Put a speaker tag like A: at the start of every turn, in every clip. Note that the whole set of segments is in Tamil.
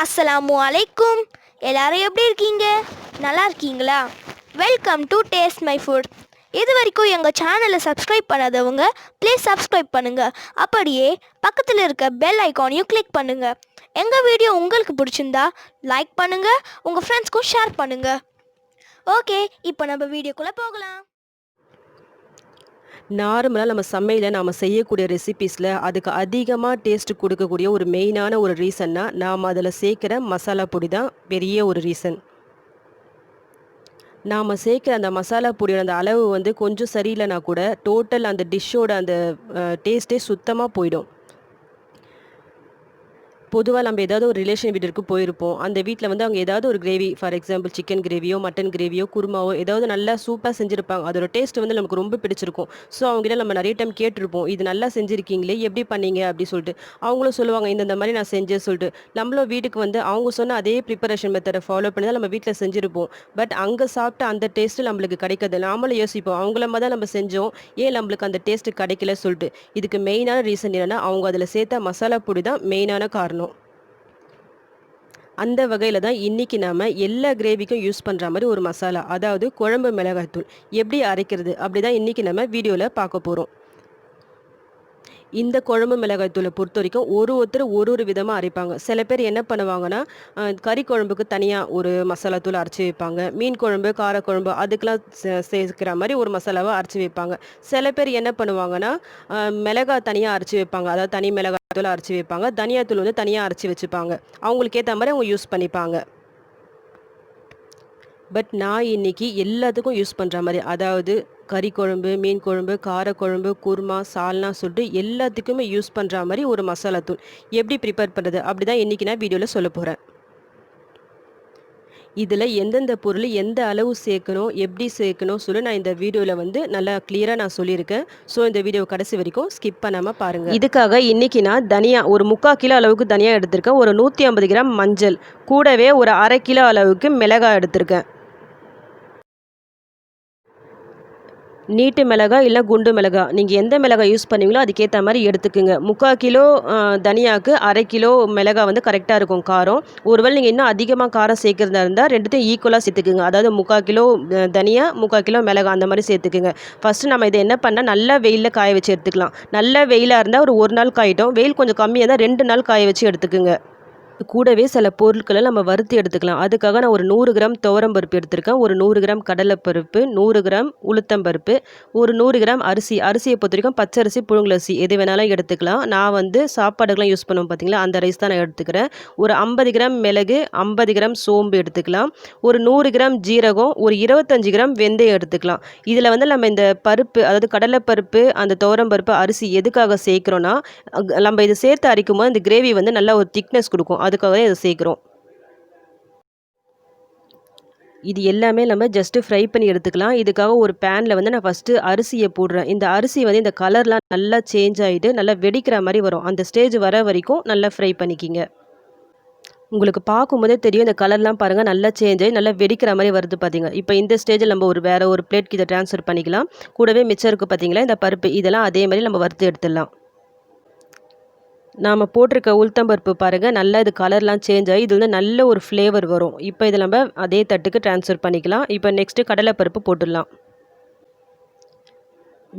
A: அஸ்ஸலாமு அலைக்கும். எல்லாரும் எப்படி இருக்கீங்க? நல்லா இருக்கீங்களா? Welcome to taste my foot. இது வரைக்கும் எங்கள் சேனலை சப்ஸ்கிரைப் பண்ணாதவங்க ப்ளீஸ் சப்ஸ்கிரைப் பண்ணுங்கள். அப்படியே பக்கத்தில் இருக்க பெல் ஐக்கானையும் கிளிக் பண்ணுங்கள். எங்கள் வீடியோ உங்களுக்கு பிடிச்சிருந்தா லைக் பண்ணுங்கள், உங்கள் ஃப்ரெண்ட்ஸ்க்கும் ஷேர் பண்ணுங்கள். ஓகே, இப்போ நம்ம வீடியோக்குள்ளே போகலாம்.
B: நார்மலாக நம்ம சமையலில் நாம் செய்யக்கூடிய ரெசிபீஸில் அதுக்கு அதிகமாக டேஸ்ட் கொடுக்கக்கூடிய ஒரு மெயினான ஒரு ரீசன்னா நாம் அதில் சேர்க்குற மசாலா பொடி தான் பெரிய ஒரு ரீசன். நாம் சேர்க்குற அந்த மசாலா பொடியோட அந்த அளவு வந்து கொஞ்சம் சரியில்லைனா கூட டோட்டல் அந்த டிஷ்ஷோட அந்த டேஸ்ட்டே சுத்தமாக போயிடும். பொதுவாக நம்ம ஏதாவது ஒரு ரிலேஷன் வீட்டிற்கு போயிருப்போம். அந்த வீட்டில் வந்து அவங்க ஏதாவது ஒரு கிரேவி, ஃபார் எக்ஸாம்பிள் சிக்கன் கிரேவியோ மட்டன் கிரேவியோ குருமாவோ ஏதாவது நல்லா சூப்பராக செஞ்சுருப்பாங்க. அதோட டேஸ்ட் வந்து நமக்கு ரொம்ப பிடிச்சிருக்கும். ஸோ அவங்ககிட்ட நம்ம நிறைய டைம் கேட்டிருப்போம், இது நல்லா செஞ்சுருக்கீங்களே, எப்படி பண்ணீங்க அப்படி சொல்லிட்டு. அவங்களும் சொல்லுவாங்க இந்த மாதிரி நான் செஞ்சேன் சொல்லிட்டு. நம்மளும் வீட்டுக்கு வந்து அவங்க சொன்ன அதே ப்ரிப்பரேஷன் மெத்தடை ஃபாலோ பண்ணி தான் நம்ம வீட்டில் செஞ்சுருப்போம். பட் அங்கே சாப்பிட்ட அந்த டேஸ்ட்டு நம்மளுக்கு கிடைக்காது. நாமளும் யோசிப்போம், அவங்கள மாதிரி தான் நம்ம செஞ்சோம், ஏன் நம்மளுக்கு அந்த டேஸ்ட்டு கிடைக்கல சொல்லிட்டு. இதுக்கு மெயினான ரீசன் என்னென்னா அவங்க அதில் சேர்த்த மசாலா பொடி தான் மெயினான காரணம். அந்த வகையில் தான் இன்றைக்கி நாம் எல்லா கிரேவிக்கும் யூஸ் பண்ணுற மாதிரி ஒரு மசாலா, அதாவது குழம்பு மிளகாய்த்தூள் எப்படி அரைக்கிறது அப்படி தான் இன்றைக்கி நம்ம வீடியோவில் பார்க்க போகிறோம். இந்த குழம்பு மிளகாய்த்தூளை பொறுத்த வரைக்கும் ஒருத்தர் ஒரு விதமாக அரைப்பாங்க. சில பேர் என்ன பண்ணுவாங்கன்னா கறி குழம்புக்கு தனியாக ஒரு மசாலா தூள் அரைச்சி வைப்பாங்க, மீன் குழம்பு காரக்குழம்பு அதுக்கெலாம் சேர்க்கிற மாதிரி ஒரு மசாலாவை அரைச்சி வைப்பாங்க. சில பேர் என்ன பண்ணுவாங்கன்னா மிளகாய் தனியாக அரைச்சி வைப்பாங்க, அதாவது தனி மிளகாய் தூள் அரைச்சி வைப்பாங்க, தனியாத்தூள் வந்து தனியாக அரைச்சி வச்சுப்பாங்க. அவங்களுக்கு ஏற்ற மாதிரி அவங்க யூஸ் பண்ணிப்பாங்க. பட் நான் இன்றைக்கி எல்லாத்துக்கும் யூஸ் பண்ணுற மாதிரி, அதாவது கறி குழம்பு, மீன் குழம்பு, காரக்குழம்பு, குருமா, சால்னா சொல்லிட்டு எல்லாத்துக்குமே யூஸ் பண்ணுற மாதிரி ஒரு மசாலா தூள் எப்படி ப்ரிப்பேர் பண்ணுறது அப்படி தான் இன்றைக்கி நான் வீடியோவில் சொல்ல போகிறேன். இதில் எந்தெந்த பொருள் எந்த அளவு சேர்க்கணும், எப்படி சேர்க்கணும் சொல்லி நான் இந்த வீடியோவில் வந்து நல்லா கிளியராக நான் சொல்லியிருக்கேன். ஸோ இந்த வீடியோ கடைசி வரைக்கும் ஸ்கிப் பண்ணாமல் பாருங்கள். இதுக்காக இன்றைக்கி நான் தனியா ஒரு 3/4 கிலோ அளவுக்கு தனியாக எடுத்திருக்கேன். ஒரு 150 கிராம் மஞ்சள், கூடவே ஒரு 1/2 கிலோ அளவுக்கு மிளகாய் எடுத்திருக்கேன். நீட்டு மிளகாய் இல்லை குண்டு மிளகாய், நீங்கள் எந்த மிளகாய் யூஸ் பண்ணுவீங்களோ அதுக்கேற்ற மாதிரி எடுத்துக்குங்க. 3/4 கிலோ தனியாவுக்கு 1/2 கிலோ மிளகாய் வந்து கரெக்டாக இருக்கும் காரம். ஒருவேளை நீங்கள் இன்னும் அதிகமாக காரம் சேர்க்குறதா இருந்தால் ரெண்டுத்தையும் ஈக்குவலாக சேர்த்துக்குங்க. அதாவது 3/4 கிலோ தனியா 3/4 கிலோ மிளகாய் அந்த மாதிரி சேர்த்துக்குங்க. ஃபஸ்ட்டு நம்ம இதை என்ன பண்ணால் நல்லா வெயிலில் காய வச்சு எடுத்துக்கலாம். நல்லா வெயிலாக இருந்தால் ஒரு நாள் காயிட்டோம், வெயில் கொஞ்சம் கம்மியாக தான் 2 நாள் காய வச்சு எடுத்துக்குங்க. கூடவே சில பொருட்களை நம்ம வறுத்து எடுத்துக்கலாம். அதுக்காக நான் ஒரு 100 கிராம் துவரம்பருப்பு எடுத்திருக்கேன், ஒரு 100 கிராம் கடலைப்பருப்பு, 100 கிராம் உளுத்தம்பருப்பு, ஒரு 100 கிராம் அரிசி. அரிசியை பொறுத்த வரைக்கும் பச்சரிசி புழுங்கலரிசி எது வேணாலும் எடுத்துக்கலாம். நான் வந்து சாப்பாடுக்கெலாம் யூஸ் பண்ணுவோம் பார்த்தீங்களா, அந்த ரைஸ் தான் நான் எடுத்துக்கிறேன். ஒரு 50 கிராம் மிளகு, 50 கிராம் சோம்பு எடுத்துக்கலாம். ஒரு 100 கிராம் ஜீரகம், ஒரு 25 கிராம் வெந்தயம் எடுத்துக்கலாம். இதில் வந்து நம்ம இந்த பருப்பு, அதாவது கடலைப்பருப்பு, அந்த துவரம்பருப்பு, அரிசி எதுக்காக சேர்க்குறோன்னா நம்ம இதை சேர்த்து அரைக்கும் போது இந்த கிரேவி வந்து நல்லா ஒரு திக்னஸ் கொடுக்கும். அதுக்காக இதை சேர்க்குறோம். இது எல்லாமே நம்ம ஜஸ்ட்டு ஃப்ரை பண்ணி எடுத்துக்கலாம். இதுக்காக ஒரு பேனில் வந்து நான் ஃபஸ்ட்டு அரிசியை போடுறேன். இந்த அரிசி வந்து இந்த கலர்லாம் நல்லா சேஞ்ச் ஆகிட்டு நல்லா வெடிக்கிற மாதிரி வரும். அந்த ஸ்டேஜ் வர வரைக்கும் நல்லா ஃப்ரை பண்ணிக்கிங்க. உங்களுக்கு பார்க்கும்போதே தெரியும், இந்த கலர்லாம் பாருங்கள் நல்லா சேஞ்ச் ஆகி நல்லா வெடிக்கிற மாதிரி வருது பார்த்தீங்க. இப்போ இந்த ஸ்டேஜில் நம்ம வேறு ஒரு பிளேட்க்கு இதை ட்ரான்ஸ்ஃபர் பண்ணிக்கலாம். கூடவே மிச்சம் இருக்குது பார்த்தீங்களா இந்த பருப்பு, இதெல்லாம் அதே மாதிரி நம்ம வறுத்து எடுத்துடலாம். நாம் போட்டிருக்க உளுத்தம்பருப்பு பாருங்கள் நல்லா இது கலர்லாம் சேஞ்ச் ஆகி இது வந்து நல்ல ஒரு ஃப்ளேவர் வரும். இப்போ இதை நம்ம அதே தட்டுக்கு ட்ரான்ஸ்ஃபர் பண்ணிக்கலாம். இப்போ நெக்ஸ்ட்டு கடலைப்பருப்பு போட்டுடலாம்.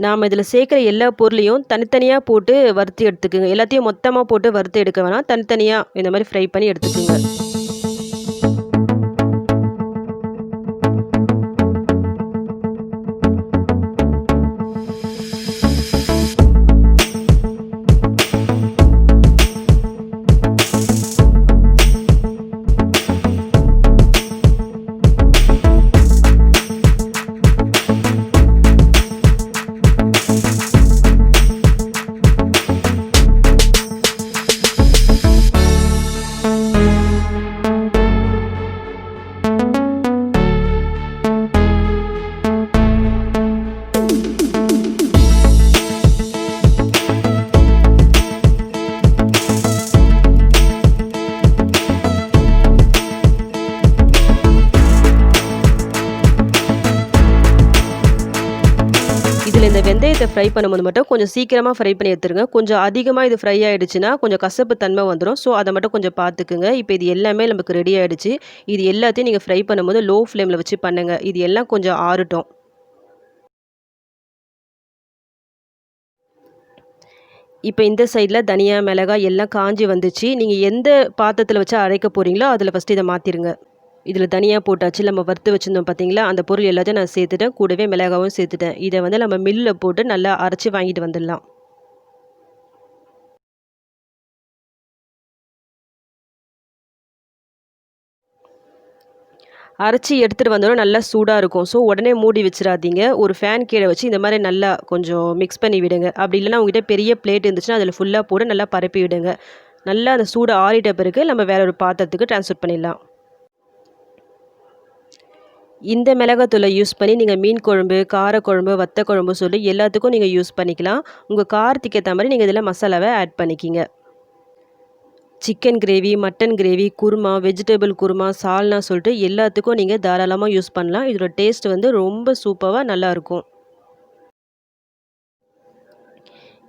B: நாம் இதில் சேர்க்குற எல்லா பொருளையும் தனித்தனியாக போட்டு வறுத்து எடுத்துக்குங்க. எல்லாத்தையும் மொத்தமாக போட்டு வறுத்து எடுக்க வேணாம், தனித்தனியாக இந்த மாதிரி ஃப்ரை பண்ணி எடுத்துக்குங்க. வெங்காயத்தை ஃப்ரை பண்ணும்போது மட்டும் கொஞ்சம் சீக்கிரமாக ஃப்ரை பண்ணி எடுத்துருங்க. கொஞ்சம் அதிகமாக இது ஃப்ரை ஆகிடுச்சுன்னா கொஞ்சம் கசப்பு தன்மை வந்துடும். ஸோ அதை மட்டும் கொஞ்சம் பார்த்துக்குங்க. இப்போ இது எல்லாமே நமக்கு ரெடி ஆகிடுச்சு. இது எல்லாத்தையும் நீங்கள் ஃப்ரை பண்ணும்போது லோ ஃப்ளேமில் வச்சு பண்ணுங்கள். இது எல்லாம் கொஞ்சம் ஆறட்டும். இப்போ இந்த சைடில் தனியா, மிளகாய் எல்லாம் காஞ்சி வந்துச்சு. நீங்கள் எந்த பாத்திரத்தில் வச்சு அரைக்க போகிறீங்களோ அதில் ஃபஸ்ட்டு இதை மாற்றிடுங்க. இதில் தனியா போட்டாச்சு. நம்ம வறுத்து வச்சுருந்தோம் பார்த்தீங்களா, அந்த பொருள் எல்லாத்தையும் நான் சேர்த்துட்டேன். கூடவே மிளகாவும் சேர்த்துட்டேன். இதை வந்து நம்ம மில்லில் போட்டு நல்லா அரைச்சி வாங்கிட்டு வந்துடலாம். அரைச்சி எடுத்துகிட்டு வந்தோடனே நல்லா சூடாக இருக்கும். ஸோ உடனே மூடி வச்சிடாதீங்க. ஒரு ஃபேன் கீழே வச்சு இந்த மாதிரி நல்லா கொஞ்சம் மிக்ஸ் பண்ணி விடுங்க. அப்படி இல்லைனா உங்ககிட்ட பெரிய பிளேட் இருந்துச்சுன்னா அதில் ஃபுல்லாக போட்டு நல்லா பரப்பி விடுங்க. நல்லா அந்த சூடு ஆறிட்ட பிறகு நம்ம வேற ஒரு பாத்திரத்துக்கு ட்ரான்ஸ்ஃபர் பண்ணிடலாம். இந்த மிளகாத்தூளை யூஸ் பண்ணி நீங்கள் மீன் குழம்பு, காரக்குழம்பு, வத்த குழம்பு சொல்லி எல்லாத்துக்கும் நீங்கள் யூஸ் பண்ணிக்கலாம். உங்கள் காரத்துக்கு ஏற்ற மாதிரி நீங்கள் இதில் மசாலாவை ஆட் பண்ணிக்கிங்க. Chicken gravy, mutton gravy, kurma, vegetable kurma, சால்னா சொல்லிட்டு எல்லாத்துக்கும் நீங்கள் தாராளமாக யூஸ் பண்ணலாம். இதோட டேஸ்ட் வந்து ரொம்ப சூப்பராக நல்லாயிருக்கும்.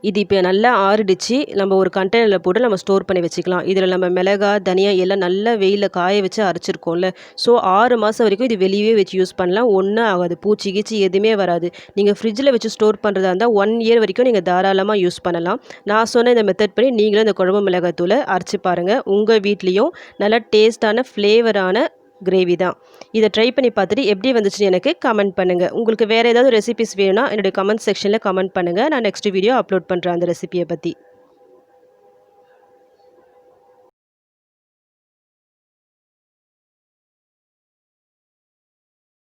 B: இது இப்போ நல்லா ஆறிடுச்சு. நம்ம ஒரு கண்டெய்னரில் போட்டு நம்ம ஸ்டோர் பண்ணி வச்சுக்கலாம். இதில் நம்ம மிளகாய், தனியா எல்லாம் நல்லா வெயிலில் காய வச்சு அரைச்சிருக்கோம்ல. ஸோ 6 மாதம் வரைக்கும் இது வெளியவே வச்சு யூஸ் பண்ணலாம். ஒன்றும் ஆகாது. பூச்சி கீச்சி எதுவுமே வராது. நீங்கள் ஃப்ரிட்ஜில் வச்சு ஸ்டோர் பண்ணுறதா இருந்தால் 1 இயர் வரைக்கும் நீங்கள் தாராளமாக யூஸ் பண்ணலாம். நான் சொன்ன இந்த மெத்தட் பண்ணி நீங்களும் இந்த குழம்பு மிளகாய் தூளை அரைச்சி பாருங்கள். உங்கள் வீட்லேயும் நல்லா டேஸ்ட்டான ஃப்ளேவரான கிரேவி தான். இதை ட்ரை பண்ணி பார்த்துட்டு எப்படி வந்துச்சுன்னு எனக்கு கமெண்ட் பண்ணுங்கள். உங்களுக்கு வேறு ஏதாவது ரெசிபிஸ் வேணும்னா என்னுடைய கமெண்ட் செக்ஷனில் கமெண்ட் பண்ணுங்கள். நான் நெக்ஸ்ட் வீடியோ அப்லோட் பண்ணுறேன் அந்த ரெசிபியை பற்றி.